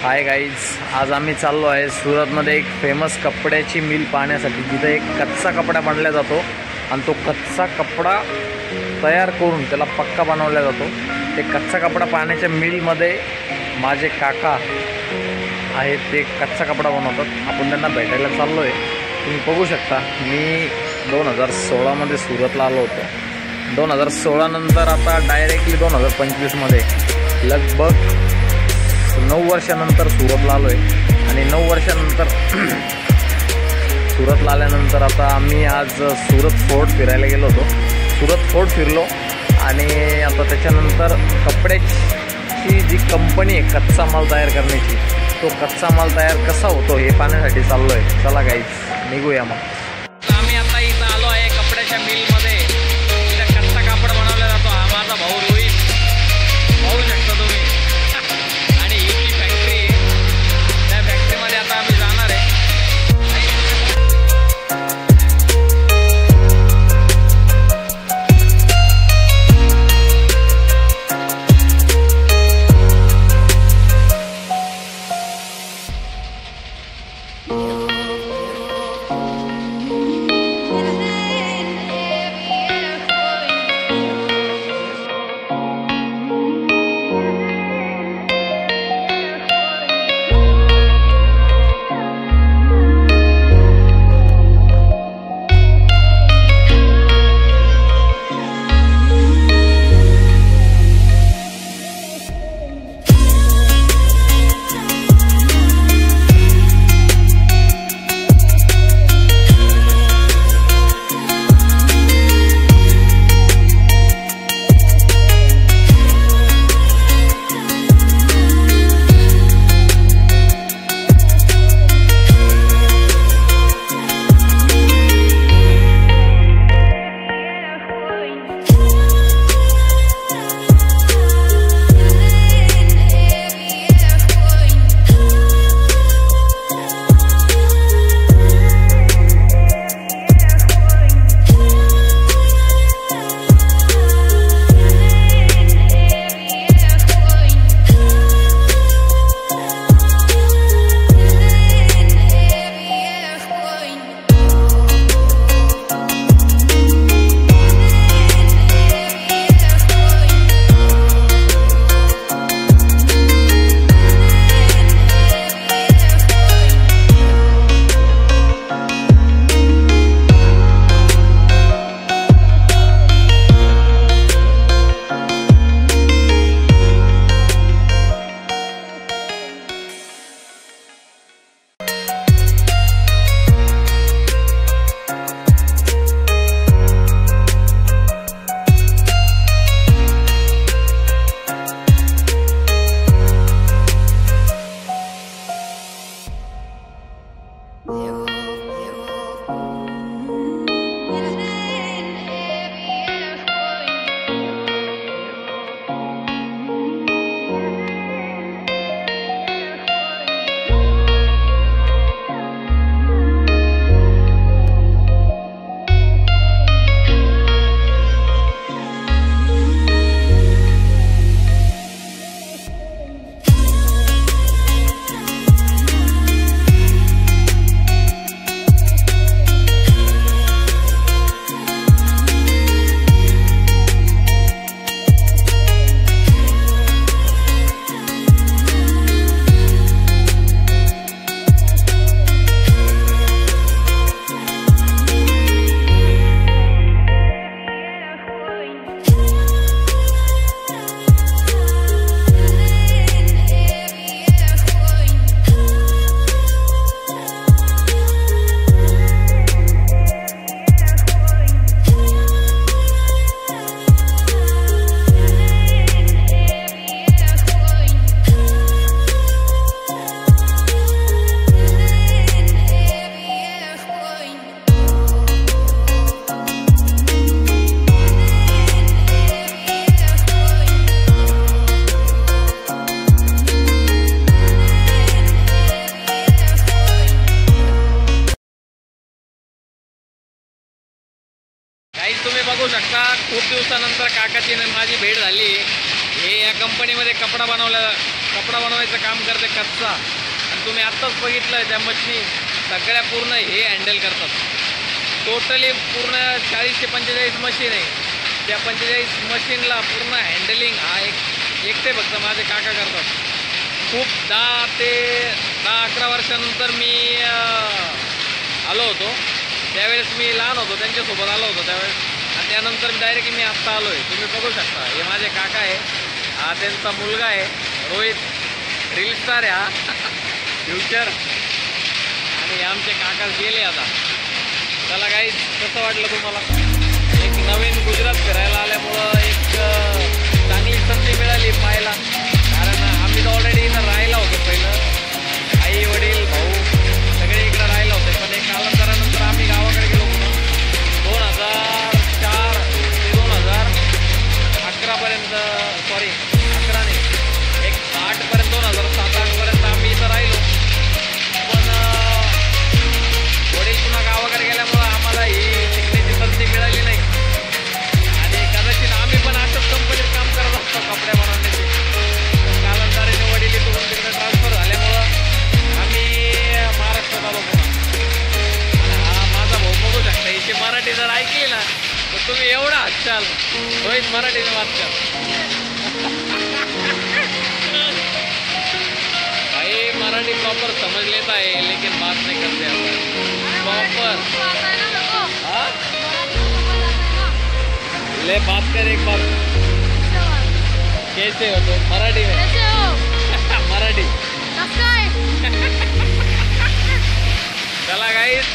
Hi guys, आज आम्ही चाललो आहे सुरतमध्ये एक फेमस कपड्याची मिल पाहण्यासाठी, जिथे एक कच्चा कपडा बनला जातो आणि तो कच्चा कपडा तयार करून त्याला पक्का बनवला जातो। ते कच्चा कपडा पाहण्याच्या मिलमध्ये माझे काका आहेत, ते कच्चा कपडा बनवतात। आपण त्यांना भेटायला चाललो आहे। तुम्ही बघू शकता, मी 2016 मध्ये सुरतला आलो होतो। 2016 नंतर आता डायरेक्टली 2025 लगभग 9 वर्षानंतर सुरतला आलो आहे। आणि 9 वर्षानंतर सुरतला आल्यानंतर आता आम्ही आज सुरत फोर्ट फिरायला गेलो होतो। सुरत फोर्ट फिरलो आणि आता त्याच्यानंतर कपड्याची जी कंपनी आहे कच्चा माल तयार करण्याची, तो कच्चा माल तयार कसा होतो हे पाहण्यासाठी चाललो आहे। चला गाईज, निघूया मग। आम्ही आता इथं आलो आहे कपड्याच्या मिलमध्ये, इथं कच्चा कापड बनवला जातो। हा माझा भाऊ रोहित, पाहू शकता तुम्ही। आणि ही फॅक्टरी आहे, त्या फॅक्टरीमध्ये आता आम्ही जाणार आहे। तुम्ही बघू शकता, खूप दिवसानंतर काकाची माझी भेट झाली। हे या कंपनीमध्ये कपडा बनवायचं काम करते कच्चा. आणि तुम्ही आत्ताच बघितलं त्या मशीन सगळ्या पूर्ण हे हँडल करतात. टोटली पूर्ण 40 ते 45 मशीन आहे. त्या 45 मशीनला पूर्ण हँडलिंग हा एकटे फक्त माझे काका करतात. खूप 10 ते 11 वर्षानंतर मी आलो होतो. त्यावेळेस मी लहान होतो, त्यांच्यासोबत आलो होतो त्यावेळेस. आणि त्यानंतर डायरेक्ट मी आत्ता आलो आहे. तुम्ही बघू शकता हे माझे काका आहे, हा त्यांचा मुलगा आहे रोहित, रील स्टार आहे हा फ्युचर. आणि आमचे काका गेले आता. चला काही कसं वाटलं तुम्हाला? एक नवीन गुजरात फिरायला आल्यामुळं एक चांगली संधी मिळाली पाहायला. कारण आम्ही तर ऑलरेडी इथं राहिला होतो पहिलं. आई वडील भाऊ सगळे इकडं राहिला होते. पण एक कालांतरानंतर आम्ही गावाकडे गेलो पुन्हा 2004 ते 2011पर्यंत. सॉरी 11 नाही, एक 8पर्यंत 2007-8पर्यंत आम्ही इथं राहिलो. पण वडील पुन्हा गावाकडे गेल्यामुळं आम्हाला ही शिकण्याची संधी मिळाली नाही. आणि कदाचित आम्ही पण अशाच कंपनीत काम करत असतो कपडे बनवण्याची. कालांतराने वडील इथून तिकडे ट्रान्सफर झाल्यामुळं आम्ही महाराष्ट्रात आलो पुन्हा. हा माझा भाऊ बघू शकता. याची मराठी जर ऐकली ना तर तुम्ही एवढा हसाल. रोहित मराठीने बात कर. भाई मराठी प्रॉपर समझ लेता है लेकिन बात नहीं करते अपन प्रॉपर. हाँ ले बात कर एक बात. कैसे हो तुम मराठी में? कैसे हो? मराठी. कसं काय? चला गाईस